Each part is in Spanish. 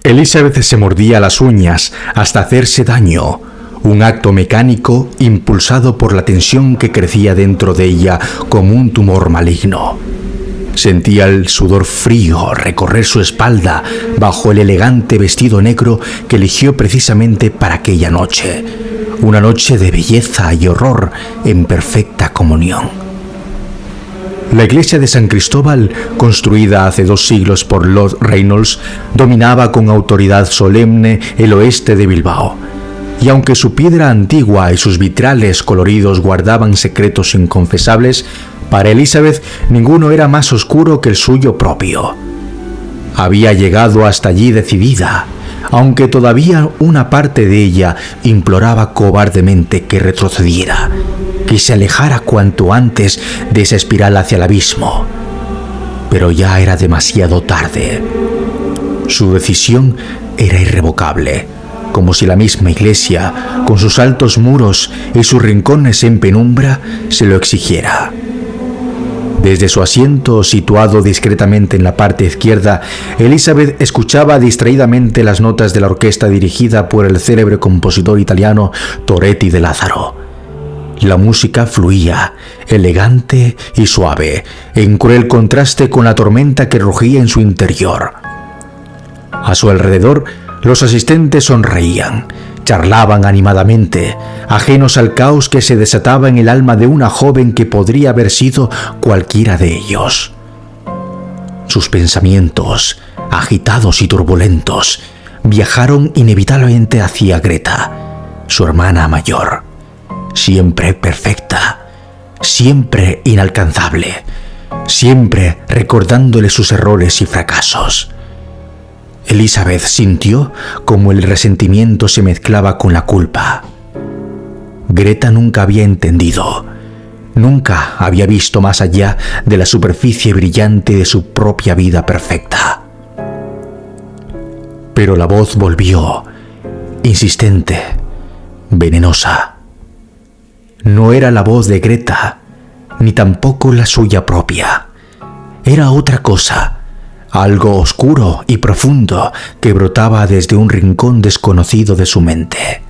Elizabeth se mordía las uñas hasta hacerse daño, un acto mecánico impulsado por la tensión que crecía dentro de ella como un tumor maligno. Sentía el sudor frío recorrer su espalda bajo el elegante vestido negro que eligió precisamente para aquella noche, una noche de belleza y horror en perfecta comunión. La iglesia de San Cristóbal, construida hace 2 siglos por Lord Reynolds, dominaba con autoridad solemne el oeste de Bilbao. Y aunque su piedra antigua y sus vitrales coloridos guardaban secretos inconfesables, para Elizabeth ninguno era más oscuro que el suyo propio. Había llegado hasta allí decidida, aunque todavía una parte de ella imploraba cobardemente que retrocediera, que se alejara cuanto antes de esa espiral hacia el abismo. Pero ya era demasiado tarde. Su decisión era irrevocable, como si la misma iglesia, con sus altos muros y sus rincones en penumbra, se lo exigiera. Desde su asiento, situado discretamente en la parte izquierda, Elizabeth escuchaba distraídamente las notas de la orquesta dirigida por el célebre compositor italiano Torretti de Lázaro. La música fluía, elegante y suave, en cruel contraste con la tormenta que rugía en su interior. A su alrededor, los asistentes sonreían, charlaban animadamente, ajenos al caos que se desataba en el alma de una joven que podría haber sido cualquiera de ellos. Sus pensamientos, agitados y turbulentos, viajaron inevitablemente hacia Greta, su hermana mayor, siempre perfecta, siempre inalcanzable, siempre recordándole sus errores y fracasos. Elizabeth sintió como el resentimiento se mezclaba con la culpa. Greta nunca había entendido, nunca había visto más allá de la superficie brillante de su propia vida perfecta. Pero la voz volvió, insistente, venenosa. No era la voz de Greta, ni tampoco la suya propia. Era otra cosa, algo oscuro y profundo que brotaba desde un rincón desconocido de su mente.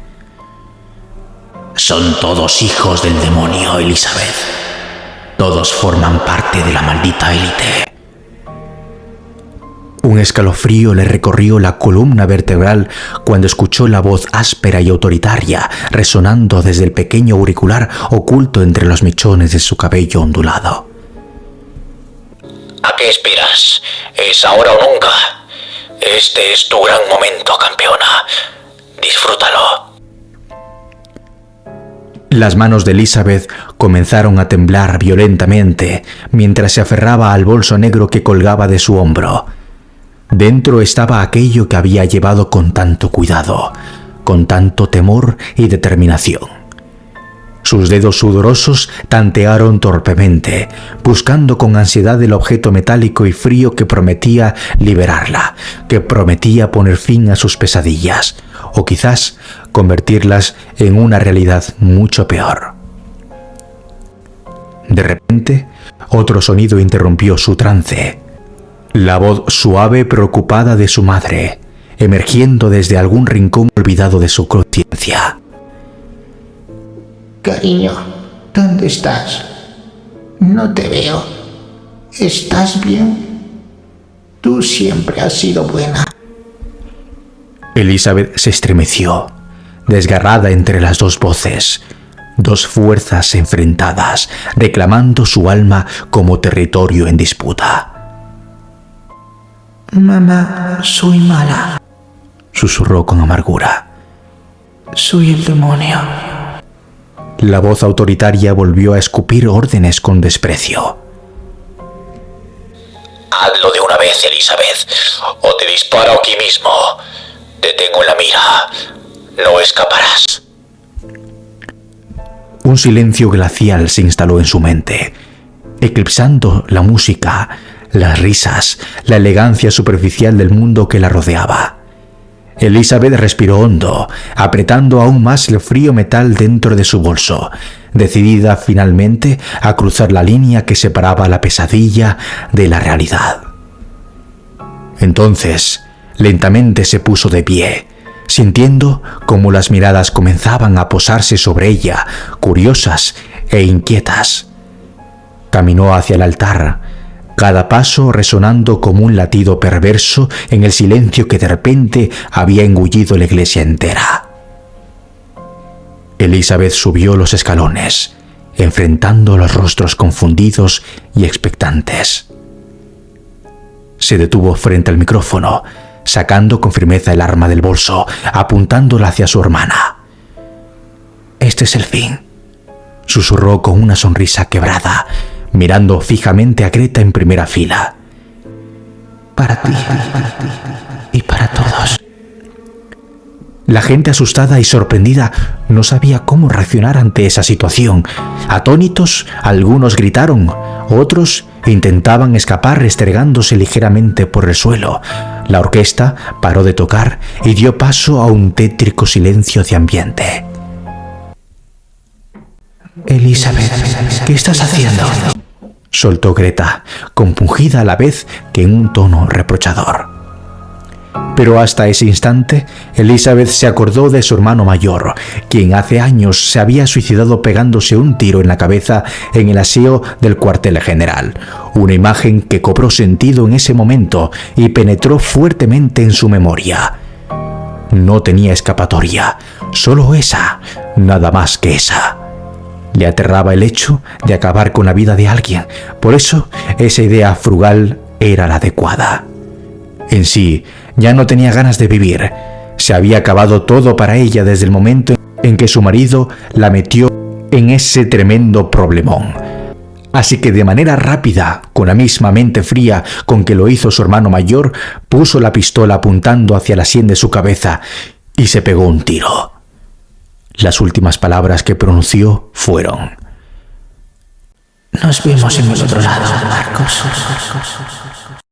Son todos hijos del demonio, Elizabeth. Todos forman parte de la maldita élite. Un escalofrío le recorrió la columna vertebral cuando escuchó la voz áspera y autoritaria resonando desde el pequeño auricular oculto entre los mechones de su cabello ondulado. ¿A qué esperas? ¿Es ahora o nunca? Este es tu gran momento, campeona. Disfrútalo. Las manos de Elizabeth comenzaron a temblar violentamente mientras se aferraba al bolso negro que colgaba de su hombro. Dentro estaba aquello que había llevado con tanto cuidado, con tanto temor y determinación. Sus dedos sudorosos tantearon torpemente, buscando con ansiedad el objeto metálico y frío que prometía liberarla, que prometía poner fin a sus pesadillas, o quizás convertirlas en una realidad mucho peor. De repente, otro sonido interrumpió su trance. La voz suave preocupada de su madre, emergiendo desde algún rincón olvidado de su conciencia. Cariño, ¿dónde estás? No te veo. ¿Estás bien? Tú siempre has sido buena. Elizabeth se estremeció, desgarrada entre las dos voces, dos fuerzas enfrentadas, reclamando su alma como territorio en disputa. Mamá, soy mala. Susurró con amargura. Soy el demonio. La voz autoritaria volvió a escupir órdenes con desprecio. Hazlo de una vez, Elizabeth, o te disparo aquí mismo. Te tengo en la mira. No escaparás. Un silencio glacial se instaló en su mente, eclipsando la música, las risas, la elegancia superficial del mundo que la rodeaba. Elizabeth respiró hondo, apretando aún más el frío metal dentro de su bolso, decidida finalmente a cruzar la línea que separaba la pesadilla de la realidad. Entonces, Lentamente se puso de pie, sintiendo cómo las miradas comenzaban a posarse sobre ella, curiosas e inquietas. Caminó hacia el altar, cada paso resonando como un latido perverso en el silencio que de repente había engullido la iglesia entera. Elizabeth subió los escalones, enfrentando los rostros confundidos y expectantes. Se detuvo frente al micrófono, sacando con firmeza el arma del bolso, apuntándola hacia su hermana. «Este es el fin», susurró con una sonrisa quebrada, mirando fijamente a Greta en primera fila. Para ti y para todos. La gente, asustada y sorprendida, no sabía cómo reaccionar ante esa situación. Atónitos, algunos gritaron, otros intentaban escapar restregándose ligeramente por el suelo. La orquesta paró de tocar y dio paso a un tétrico silencio de ambiente. Elizabeth, ¿qué estás haciendo?, soltó Greta, compungida a la vez que en un tono reprochador. Pero hasta ese instante, Elizabeth se acordó de su hermano mayor, quien hace años se había suicidado pegándose un tiro en la cabeza en el aseo del cuartel general. Una imagen que cobró sentido en ese momento y penetró fuertemente en su memoria. No tenía escapatoria, solo esa, nada más que esa. Le aterraba el hecho de acabar con la vida de alguien, por eso esa idea frugal era la adecuada. En sí, ya no tenía ganas de vivir. Se había acabado todo para ella desde el momento en que su marido la metió en ese tremendo problemón. Así que de manera rápida, con la misma mente fría con que lo hizo su hermano mayor, puso la pistola apuntando hacia la sien de su cabeza y se pegó un tiro. Las últimas palabras que pronunció fueron: «Nos vemos en el otro lado, Marcos».